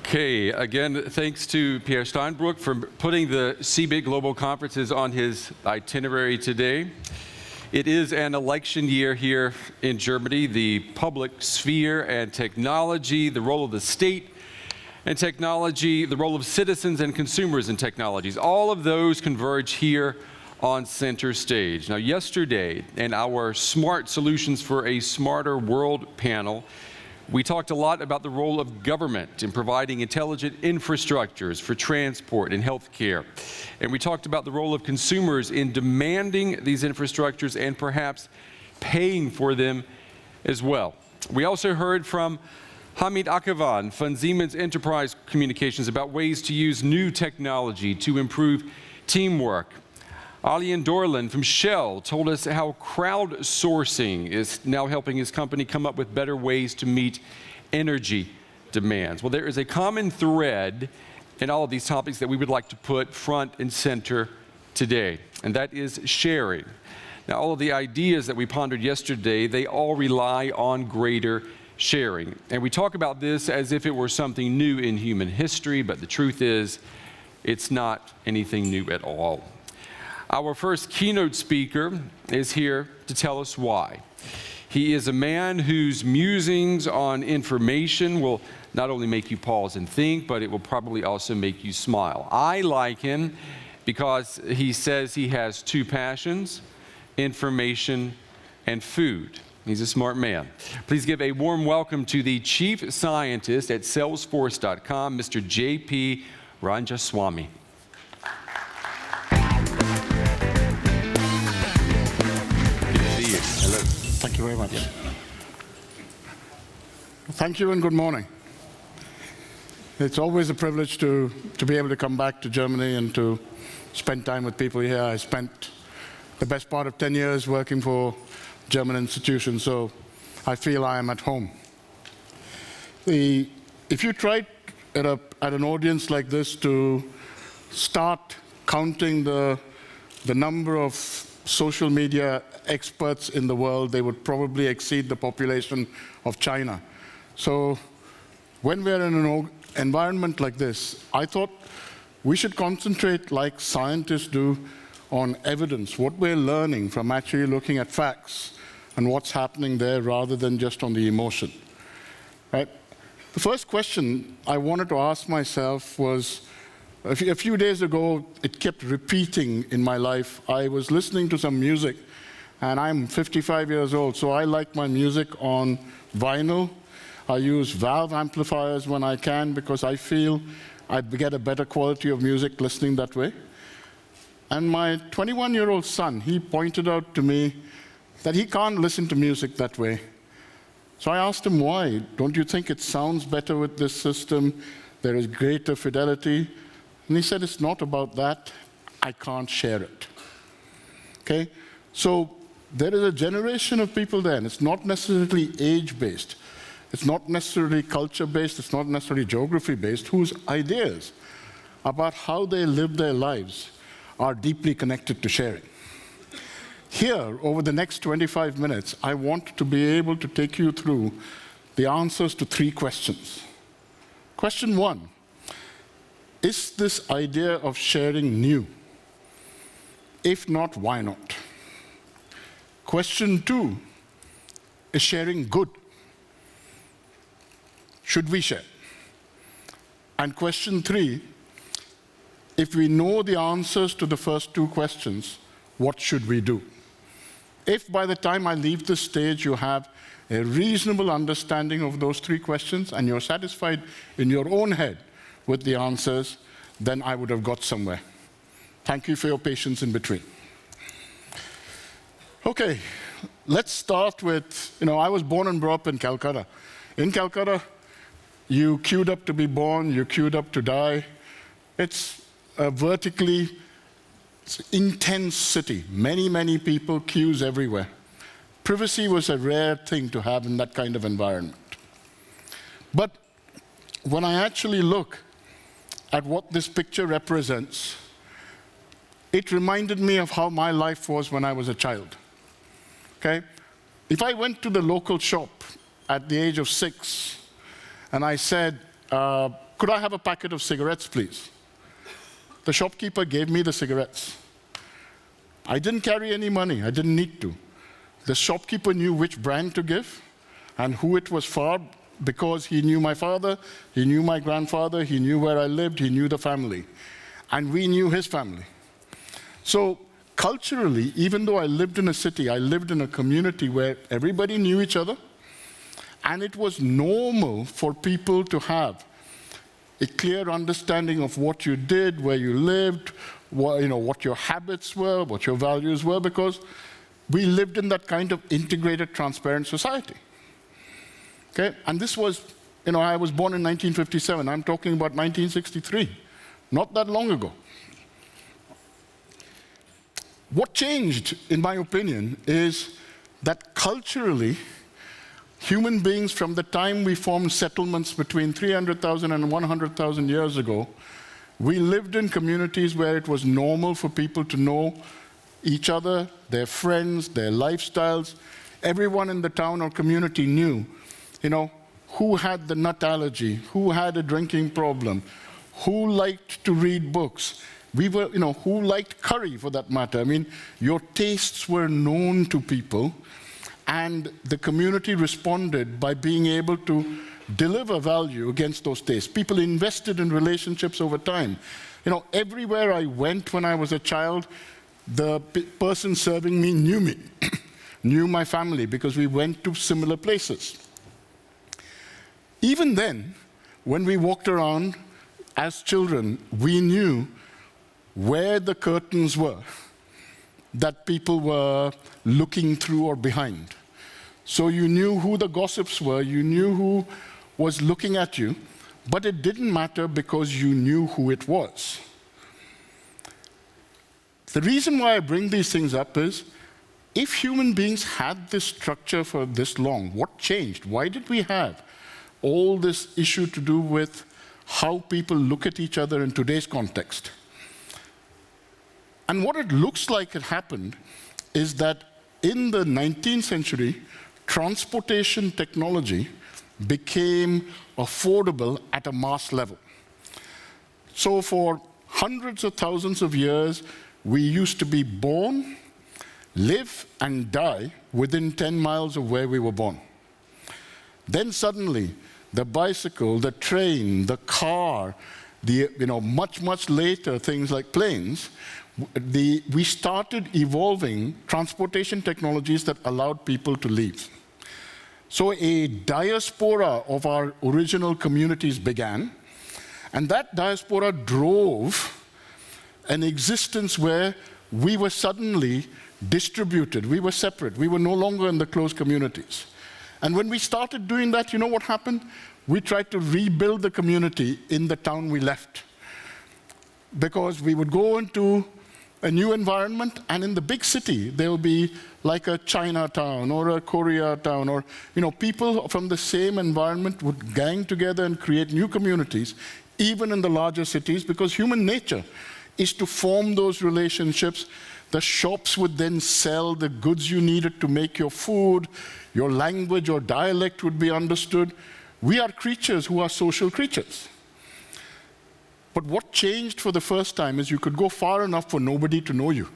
Okay, again, thanks to Pierre Steinbrück for putting the CeBIT Global Conferences on his itinerary today. It is an election year here in Germany. The public sphere and technology, the role of the state and technology, the role of citizens and consumers in technologies, all of those converge here on center stage. Now, yesterday, in our Smart Solutions for a Smarter World panel, we talked a lot about the role of government in providing intelligent infrastructures for transport and healthcare. And we talked about the role of consumers in demanding these infrastructures and perhaps paying for them as well. We also heard from Hamid Akhavan from Siemens Enterprise Communications about ways to use new technology to improve teamwork. Alian Dorlan from Shell told us how crowdsourcing is now helping his company come up with better ways to meet energy demands. Well, there is a common thread in all of these topics that we would like to put front and center today, and that is sharing. Now, all of the ideas that we pondered yesterday, they all rely on greater sharing. And we talk about this as if it were something new in human history, but the truth is, it's not anything new at all. Our first keynote speaker is here to tell us why. He is a man whose musings on information will not only make you pause and think, but it will probably also make you smile. I like him because he says he has two passions: information and food. He's a smart man. Please give a warm welcome to the Chief Scientist at Salesforce.com, Mr. J.P. Rangaswamy. Thank you very much. Thank you and good morning. It's always a privilege to be able to come back to Germany and to spend time with people here. I spent the best part of 10 years working for German institutions, so I feel I am at home. If you tried at an audience like this to start counting the number of social media experts in the world, they would probably exceed the population of China. So when we're in an environment like this, I thought we should concentrate, like scientists do, on evidence, what we're learning from actually looking at facts and what's happening there rather than just on the emotion. Right? The first question I wanted to ask myself was, a few days ago, it kept repeating in my life. I was listening to some music, and I'm 55 years old, so I like my music on vinyl. I use valve amplifiers when I can because I feel I get a better quality of music listening that way. And my 21-year-old son, he pointed out to me that he can't listen to music that way. So I asked him why. Don't you think it sounds better with this system? There is greater fidelity. And he said, it's not about that. I can't share it. Okay? So there is a generation of people there, and it's not necessarily age-based. It's not necessarily culture-based. It's not necessarily geography-based, whose ideas about how they live their lives are deeply connected to sharing. Here, over the next 25 minutes, I want to be able to take you through the answers to 3 questions. Question 1. Is this idea of sharing new? If not, why not? Question 2, is sharing good? Should we share? And question 3, if we know the answers to the first 2 questions, what should we do? If by the time I leave this stage you have a reasonable understanding of those 3 questions and you're satisfied in your own head with the answers, then I would have got somewhere. Thank you for your patience in between. Okay, let's start with, I was born and brought up in Calcutta. In Calcutta, you queued up to be born, you queued up to die. It's a vertically intense city. Many, many people, queues everywhere. Privacy was a rare thing to have in that kind of environment. But when I actually look at what this picture represents, it reminded me of how my life was when I was a child. Okay? If I went to the local shop at the age of 6 and I said, could I have a packet of cigarettes, please? The shopkeeper gave me the cigarettes. I didn't carry any money. I didn't need to. The shopkeeper knew which brand to give and who it was for because he knew my father, he knew my grandfather, he knew where I lived, he knew the family. And we knew his family. So culturally, even though I lived in a city, I lived in a community where everybody knew each other, and it was normal for people to have a clear understanding of what you did, where you lived, what your habits were, what your values were, because we lived in that kind of integrated, transparent society. Okay? And this was, I was born in 1957. I'm talking about 1963, not that long ago. What changed, in my opinion, is that culturally, human beings, from the time we formed settlements between 300,000 and 100,000 years ago, we lived in communities where it was normal for people to know each other, their friends, their lifestyles. Everyone in the town or community knew, who had the nut allergy, who had a drinking problem, who liked to read books. Who liked curry, for that matter. I mean, your tastes were known to people, and the community responded by being able to deliver value against those tastes. People invested in relationships over time. Everywhere I went when I was a child, the person serving me knew me, knew my family, because we went to similar places. Even then, when we walked around as children, we knew where the curtains were that people were looking through or behind. So you knew who the gossips were, you knew who was looking at you, but it didn't matter because you knew who it was. The reason why I bring these things up is, if human beings had this structure for this long, what changed? Why did we have all this issue to do with how people look at each other in today's context? And what it looks like it happened is that in the 19th century, transportation technology became affordable at a mass level. So for hundreds of thousands of years, we used to be born, live, and die within 10 miles of where we were born. Then suddenly, the bicycle, the train, the car, much later things like planes, we started evolving transportation technologies that allowed people to leave. So a diaspora of our original communities began, and that diaspora drove an existence where we were suddenly distributed, we were separate, we were no longer in the close communities. And when we started doing that, you know what happened? We tried to rebuild the community in the town we left. Because we would go into a new environment, and in the big city, there will be like a Chinatown or a Koreatown, or people from the same environment would gang together and create new communities, even in the larger cities, because human nature is to form those relationships. The shops would then sell the goods you needed to make your food, your language or dialect would be understood. We are creatures who are social creatures. But what changed for the first time is you could go far enough for nobody to know you.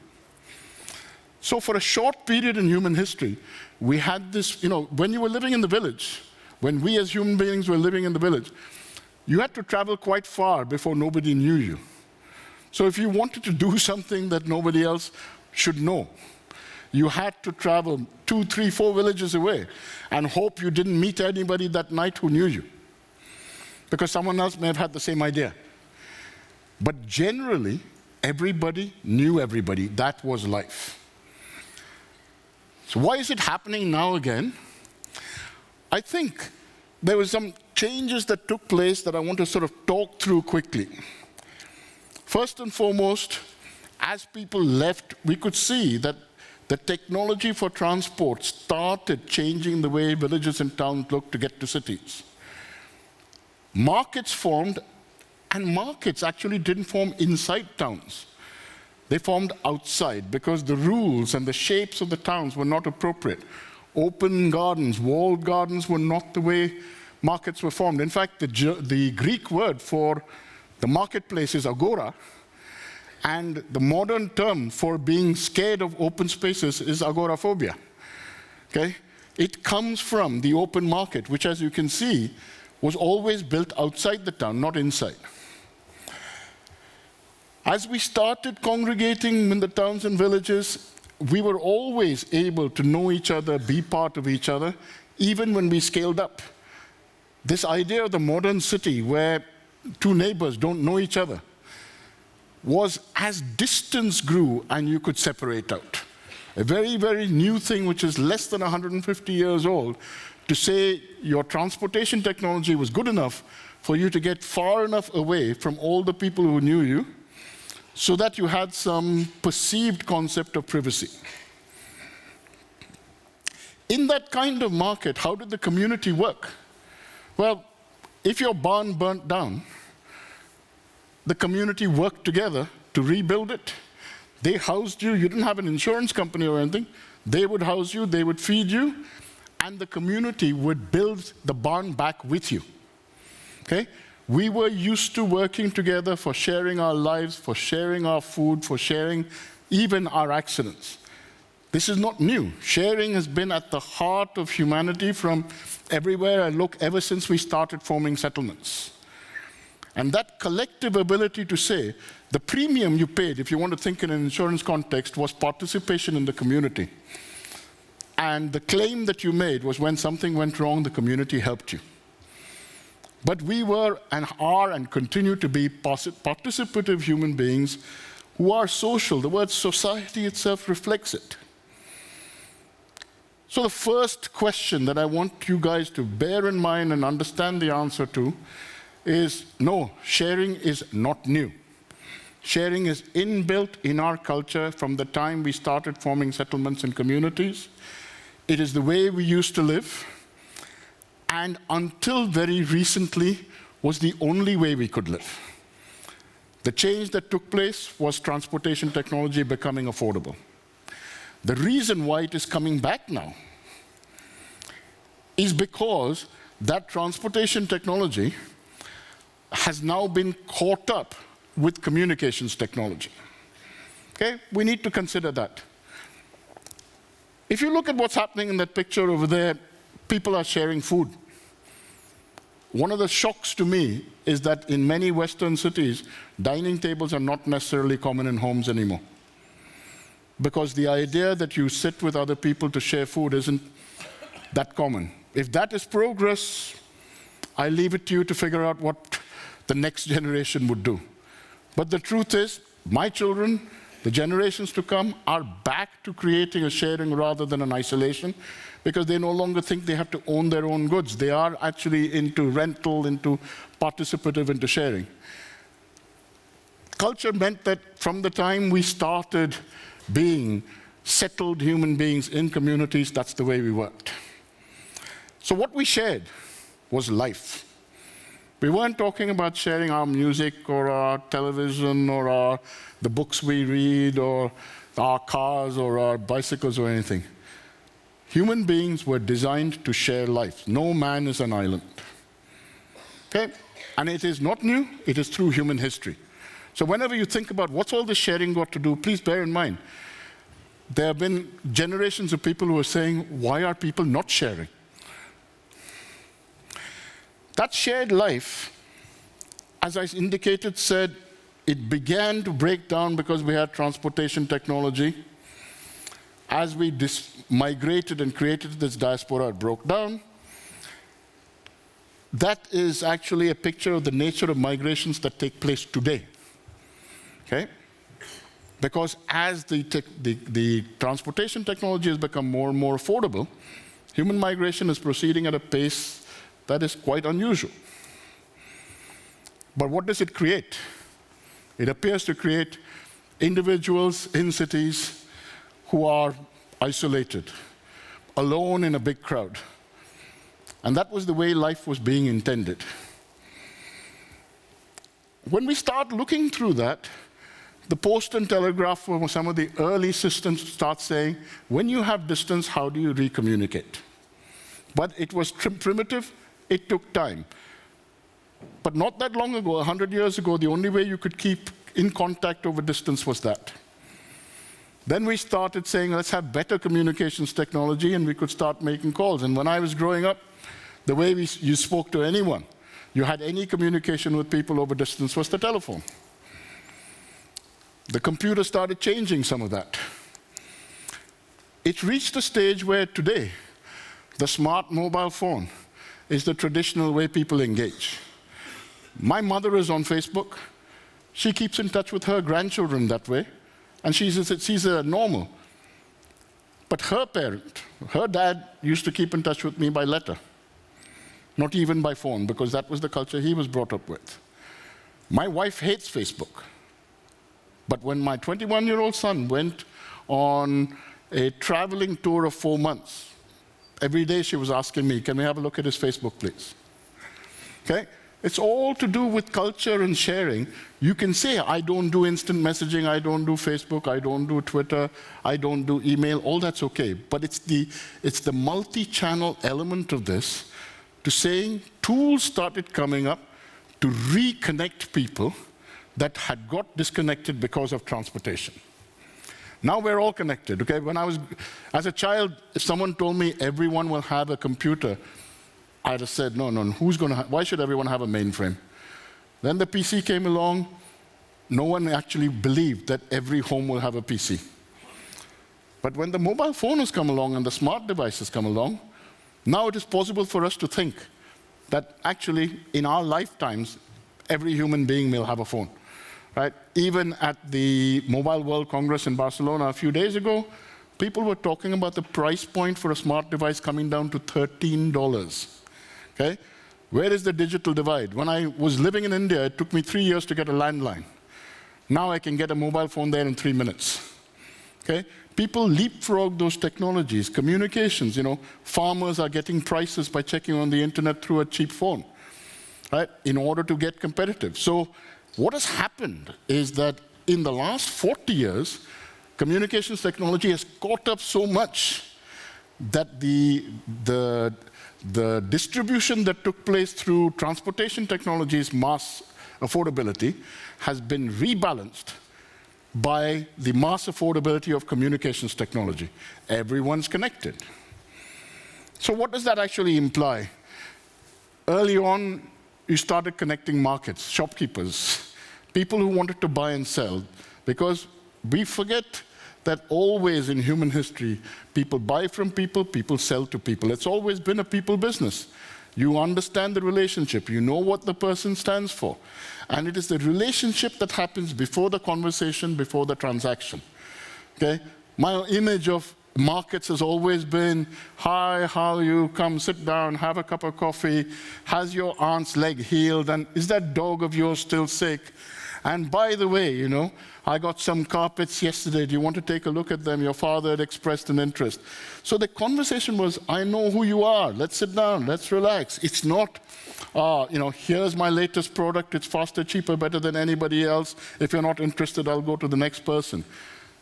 So for a short period in human history, we had this, when you were living in the village, when we as human beings were living in the village, you had to travel quite far before nobody knew you. So if you wanted to do something that nobody else should know, you had to travel 2, 3, 4 villages away and hope you didn't meet anybody that night who knew you, because someone else may have had the same idea. But generally, everybody knew everybody. That was life. So why is it happening now again? I think there were some changes that took place that I want to sort of talk through quickly. First and foremost, as people left, we could see that the technology for transport started changing the way villages and towns looked to get to cities. Markets formed, and markets actually didn't form inside towns. They formed outside because the rules and the shapes of the towns were not appropriate. Open gardens, walled gardens were not the way markets were formed. In fact, the Greek word for the marketplace is agora, and the modern term for being scared of open spaces is agoraphobia. Okay? It comes from the open market, which, as you can see, was always built outside the town, not inside. As we started congregating in the towns and villages, we were always able to know each other, be part of each other, even when we scaled up. This idea of the modern city where two neighbors don't know each other was, as distance grew and you could separate out. A very, very new thing which is less than 150 years old, to say your transportation technology was good enough for you to get far enough away from all the people who knew you so that you had some perceived concept of privacy. In that kind of market, how did the community work? Well, if your barn burnt down, the community worked together to rebuild it. They housed you. You didn't have an insurance company or anything. They would house you, they would feed you, and the community would build the barn back with you. Okay? We were used to working together for sharing our lives, for sharing our food, for sharing even our accidents. This is not new. Sharing has been at the heart of humanity from everywhere I look, ever since we started forming settlements. And that collective ability to say, the premium you paid, if you want to think in an insurance context, was participation in the community. And the claim that you made was when something went wrong, the community helped you. But we were and are and continue to be participative human beings who are social. The word society itself reflects it. So the first question that I want you guys to bear in mind and understand the answer to is, no, sharing is not new. Sharing is inbuilt in our culture from the time we started forming settlements and communities. It is the way we used to live, and until very recently was the only way we could live. The change that took place was transportation technology becoming affordable. The reason why it is coming back now is because that transportation technology has now been caught up with communications technology. Okay? We need to consider that. If you look at what's happening in that picture over there, people are sharing food. One of the shocks to me is that in many Western cities, dining tables are not necessarily common in homes anymore. Because the idea that you sit with other people to share food isn't that common. If that is progress, I leave it to you to figure out what the next generation would do. But the truth is, my children, the generations to come, are back to creating a sharing rather than an isolation, because they no longer think they have to own their own goods. They are actually into rental, into participative, into sharing. Culture meant that from the time we started being settled human beings in communities, that's the way we worked. So what we shared was life. We weren't talking about sharing our music or our television or the books we read or our cars or our bicycles or anything. Human beings were designed to share life. No man is an island. Okay? And it is not new, it is through human history. So whenever you think about what's all this sharing got to do, please bear in mind, there have been generations of people who are saying, why are people not sharing? That shared life, as I indicated, said it began to break down because we had transportation technology. As we migrated and created this diaspora, it broke down. That is actually a picture of the nature of migrations that take place today. Okay? Because as the transportation technology has become more and more affordable, human migration is proceeding at a pace that is quite unusual. But what does it create? It appears to create individuals in cities who are isolated, alone in a big crowd. And that was the way life was being intended. When we start looking through that, the Post and Telegraph or some of the early systems start saying, when you have distance, how do you recommunicate? But it was primitive, It took time. But not that long ago, 100 years ago, the only way you could keep in contact over distance was that. Then we started saying, let's have better communications technology, and we could start making calls. And when I was growing up, the way you spoke to anyone, you had any communication with people over distance, was the telephone. The computer started changing some of that. It reached a stage where today, the smart mobile phone is the traditional way people engage. My mother is on Facebook. She keeps in touch with her grandchildren that way, and she sees it normal. But her parent, her dad, used to keep in touch with me by letter, not even by phone, because that was the culture he was brought up with. My wife hates Facebook. But when my 21-year-old son went on a traveling tour of 4 months, every day she was asking me, can we have a look at his Facebook, please? Okay? It's all to do with culture and sharing. You can say, I don't do instant messaging, I don't do Facebook, I don't do Twitter, I don't do email, all that's okay. But it's the multi-channel element of this to saying tools started coming up to reconnect people that had got disconnected because of transportation. Now we're all connected, okay? As a child, if someone told me everyone will have a computer, I'd have said, no, why should everyone have a mainframe? Then the PC came along. No one actually believed that every home will have a PC. But when the mobile phone has come along and the smart devices come along, now it is possible for us to think that actually in our lifetimes, every human being will have a phone, right? Even at the Mobile World Congress in Barcelona a few days ago, people were talking about the price point for a smart device coming down to $13. Okay? Where is the digital divide? When I was living in India, it took me 3 years to get a landline. Now I can get a mobile phone there in 3 minutes. Okay? People leapfrog those technologies. Communications, farmers are getting prices by checking on the internet through a cheap phone, right? In order to get competitive. So what has happened is that in the last 40 years, communications technology has caught up so much that the distribution that took place through transportation technologies, mass affordability, has been rebalanced by the mass affordability of communications technology. Everyone's connected. So what does that actually imply? Early on, you started connecting markets, shopkeepers, people who wanted to buy and sell, because we forget that always in human history, people buy from people, people sell to people. It's always been a people business. You understand the relationship, you know what the person stands for. And it is the relationship that happens before the conversation, before the transaction. Okay? My image of markets has always been, hi, how are you? Come sit down, have a cup of coffee. Has your aunt's leg healed? And is that dog of yours still sick? And by the way, I got some carpets yesterday. Do you want to take a look at them? Your father had expressed an interest. So the conversation was, I know who you are. Let's sit down. Let's relax. It's not, here's my latest product. It's faster, cheaper, better than anybody else. If you're not interested, I'll go to the next person.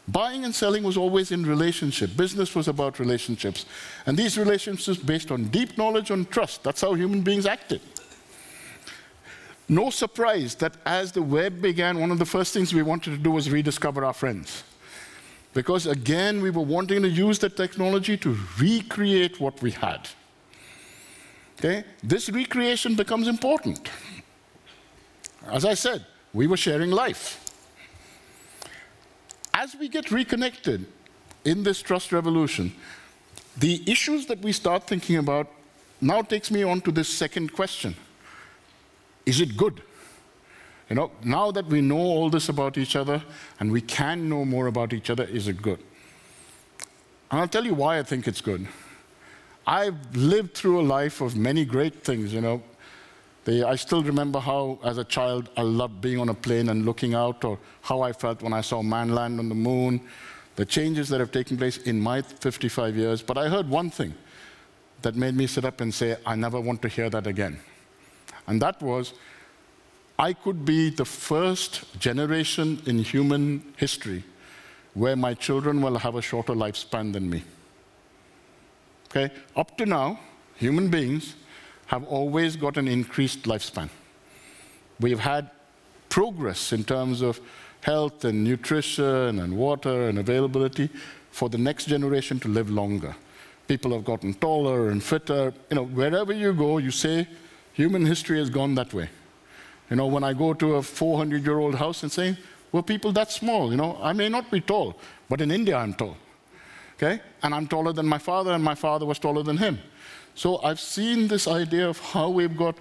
Buying and selling was always in relationship. Business was about relationships. And these relationships based on deep knowledge and trust. That's how human beings acted. No surprise that as the web began, one of the first things we wanted to do was rediscover our friends. Because again, we were wanting to use the technology to recreate what we had. Okay? This recreation becomes important. As I said, we were sharing life. As we get reconnected in this trust revolution, the issues that we start thinking about now takes me on to this second question. Is it good? Now that we know all this about each other and we can know more about each other, is it good? And I'll tell you why I think it's good. I've lived through a life of many great things, I still remember how, as a child, I loved being on a plane and looking out, or how I felt when I saw man land on the moon, the changes that have taken place in my 55 years. But I heard one thing that made me sit up and say, I never want to hear that again. And that was, I could be the first generation in human history where my children will have a shorter lifespan than me. Okay? Up to now, human beings have always got an increased lifespan. We've had progress in terms of health and nutrition and water and availability for the next generation to live longer. People have gotten taller and fitter. Wherever you go, you say human history has gone that way. When I go to a 400-year-old house and say, were people that small? I may not be tall, but in India I'm tall. Okay? And I'm taller than my father, and my father was taller than him. So I've seen this idea of how we've got,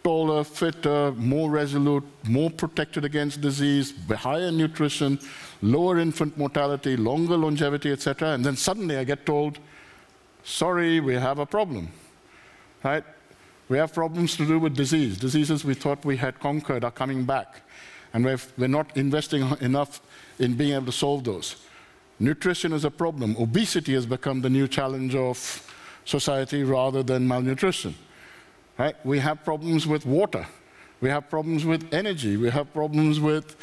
taller, fitter, more resolute, more protected against disease, higher nutrition, lower infant mortality, longer longevity, etc. And then suddenly I get told, sorry, we have a problem. Right? We have problems to do with disease. Diseases we thought we had conquered are coming back. And we're not investing enough in being able to solve those. Nutrition is a problem. Obesity has become the new challenge of society rather than malnutrition. Right? We have problems with water. We have problems with energy. We have problems with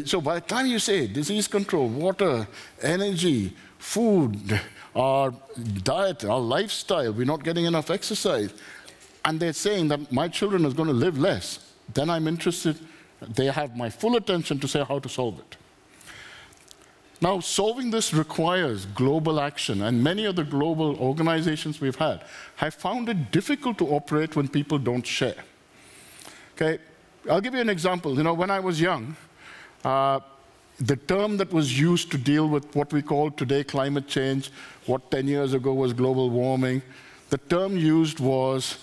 so by the time you say disease control, water, energy, food, our diet, our lifestyle, we're not getting enough exercise, and they're saying that my children are going to live less, then I'm interested. They have my full attention to say how to solve it. Now, solving this requires global action, and many of the global organizations we've had have found it difficult to operate when people don't share. Okay, I'll give you an example. When I was young, the term that was used to deal with what we call today climate change, what 10 years ago was global warming, the term used was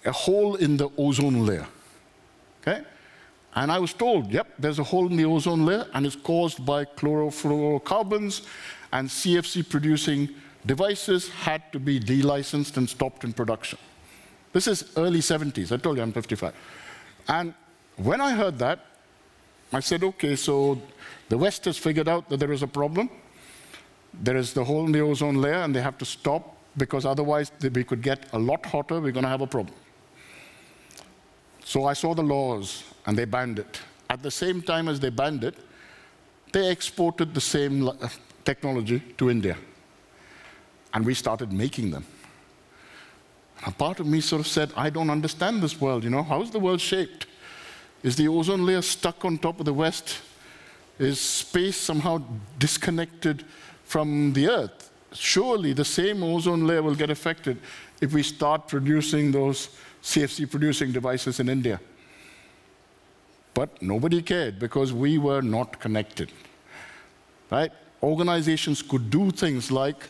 a hole in the ozone layer. Okay? And I was told, yep, there's a hole in the ozone layer, and it's caused by chlorofluorocarbons, and CFC-producing devices had to be delicensed and stopped in production. This is early 70s. I told you I'm 55. And when I heard that, I said, okay, so the West has figured out that there is a problem. There is the hole in the ozone layer, and they have to stop, because otherwise we could get a lot hotter. We're going to have a problem. So I saw the laws, and they banned it. At the same time as they banned it, they exported the same technology to India. And we started making them. And a part of me sort of said, I don't understand this world, How is the world shaped? Is the ozone layer stuck on top of the West? Is space somehow disconnected from the Earth? Surely the same ozone layer will get affected if we start producing those CFC-producing devices in India. But nobody cared, because we were not connected. Right? Organizations could do things like,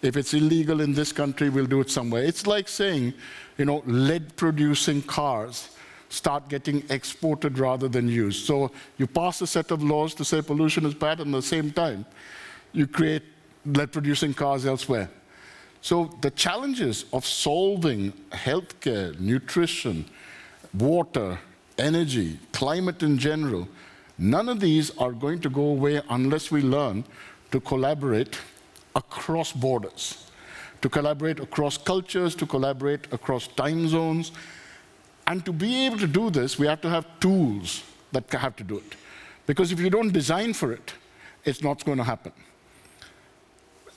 if it's illegal in this country, we'll do it somewhere. It's like saying, lead-producing cars start getting exported rather than used. So you pass a set of laws to say pollution is bad, and at the same time, you create lead-producing cars elsewhere. So the challenges of solving healthcare, nutrition, water, energy, climate in general, none of these are going to go away unless we learn to collaborate across borders, to collaborate across cultures, to collaborate across time zones. And to be able to do this, we have to have tools that have to do it. Because if you don't design for it, it's not going to happen.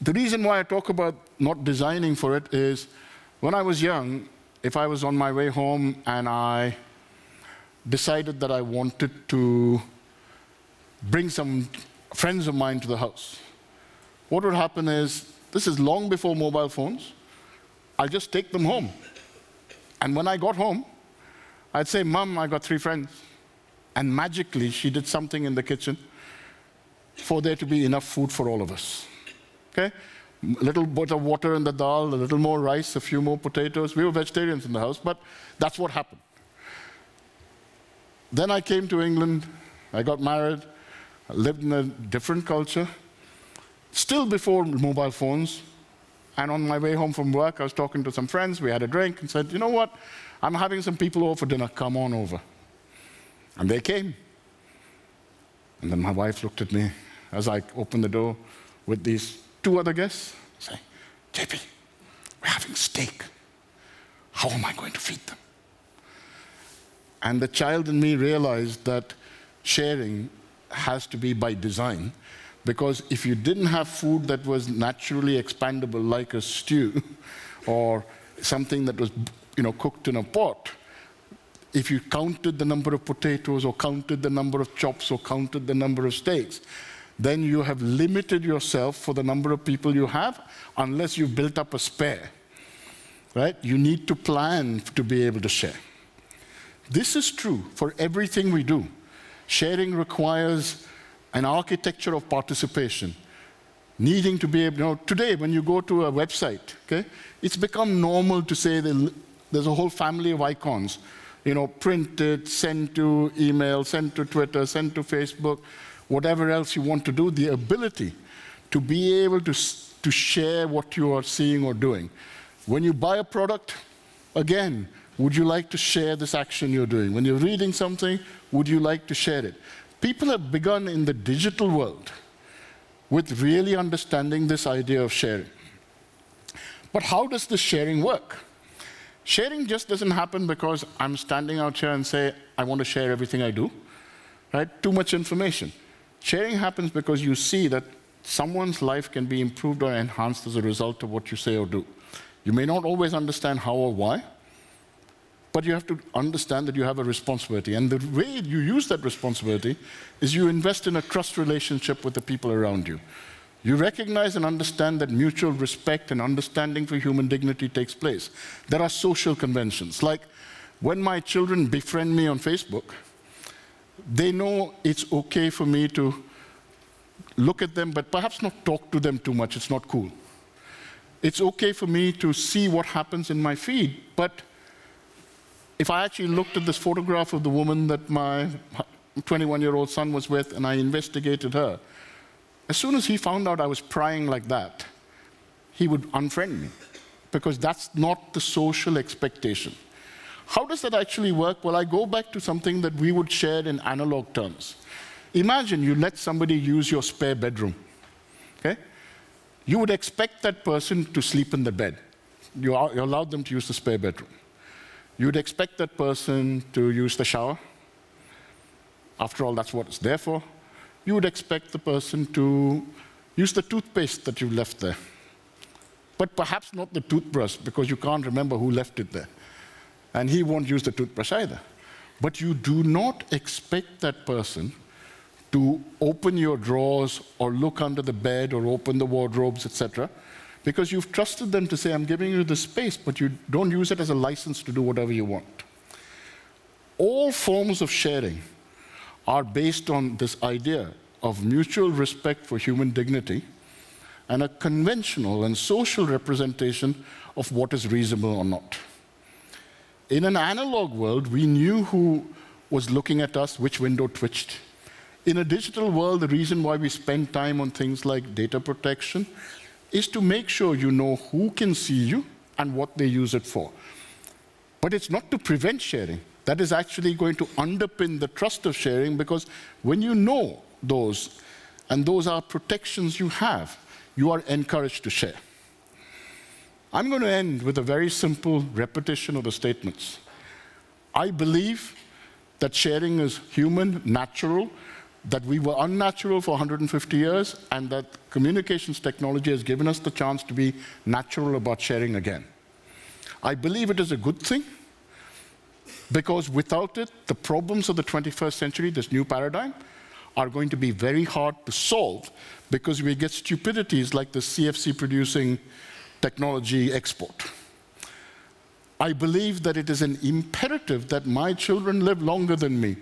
The reason why I talk about not designing for it is, when I was young, if I was on my way home and I decided that I wanted to bring some friends of mine to the house, what would happen is, this is long before mobile phones, I'll just take them home. And when I got home, I'd say, Mom, I got 3 friends. And magically, she did something in the kitchen for there to be enough food for all of us. Okay? A little bit of water in the dal, a little more rice, a few more potatoes. We were vegetarians in the house, but that's what happened. Then I came to England, I got married, I lived in a different culture, still before mobile phones. And on my way home from work, I was talking to some friends, we had a drink, and said, you know what? I'm having some people over for dinner, come on over. And they came. And then my wife looked at me as I opened the door with these 2 other guests, saying, JP, we're having steak. How am I going to feed them? And the child in me realized that sharing has to be by design, because if you didn't have food that was naturally expandable, like a stew, or something that was cooked in a pot, if you counted the number of potatoes or counted the number of chops or counted the number of steaks, then you have limited yourself for the number of people you have unless you've built up a spare, right? You need to plan to be able to share. This is true for everything we do. Sharing requires an architecture of participation, needing to be able, today when you go to a website, okay, it's become normal to say there's a whole family of icons, printed, send to email, send to Twitter, send to Facebook, whatever else you want to do, the ability to be able to share what you are seeing or doing. When you buy a product, again, would you like to share this action you're doing? When you're reading something, would you like to share it? People have begun in the digital world with really understanding this idea of sharing. But how does this sharing work? Sharing just doesn't happen because I'm standing out here and say, I want to share everything I do, right? Too much information. Sharing happens because you see that someone's life can be improved or enhanced as a result of what you say or do. You may not always understand how or why, but you have to understand that you have a responsibility. And the way you use that responsibility is you invest in a trust relationship with the people around you. You recognize and understand that mutual respect and understanding for human dignity takes place. There are social conventions. Like when my children befriend me on Facebook, they know it's okay for me to look at them, but perhaps not talk to them too much. It's not cool. It's okay for me to see what happens in my feed, but if I actually looked at this photograph of the woman that my 21-year-old son was with and I investigated her, as soon as he found out I was prying like that, he would unfriend me because that's not the social expectation. How does that actually work? Well, I go back to something that we would share in analog terms. Imagine you let somebody use your spare bedroom, okay? You would expect that person to sleep in the bed. You allowed them to use the spare bedroom. You'd expect that person to use the shower. After all, that's what it's there for. You would expect the person to use the toothpaste that you left there. But perhaps not the toothbrush, because you can't remember who left it there. And he won't use the toothbrush either. But you do not expect that person to open your drawers or look under the bed or open the wardrobes, etc., because you've trusted them to say, I'm giving you the space, but you don't use it as a license to do whatever you want. All forms of sharing are based on this idea of mutual respect for human dignity and a conventional and social representation of what is reasonable or not. In an analog world, we knew who was looking at us, which window twitched. In a digital world, the reason why we spend time on things like data protection is to make sure you know who can see you and what they use it for. But it's not to prevent sharing. That is actually going to underpin the trust of sharing, because when you know those, and those are protections you have, you are encouraged to share. I'm going to end with a very simple repetition of the statements. I believe that sharing is human, natural, that we were unnatural for 150 years, and that communications technology has given us the chance to be natural about sharing again. I believe it is a good thing, because without it, the problems of the 21st century, this new paradigm, are going to be very hard to solve, because we get stupidities like the CFC producing technology export. I believe that it is an imperative that my children live longer than me.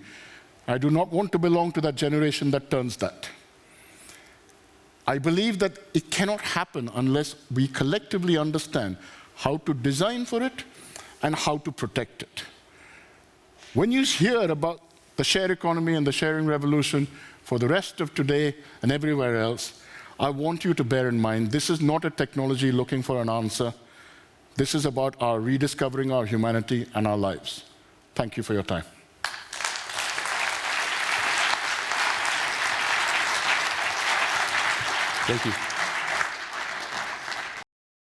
I do not want to belong to that generation that turns that. I believe that it cannot happen unless we collectively understand how to design for it and how to protect it. When you hear about the share economy and the sharing revolution for the rest of today and everywhere else, I want you to bear in mind, this is not a technology looking for an answer. This is about our rediscovering our humanity and our lives. Thank you for your time. Thank you.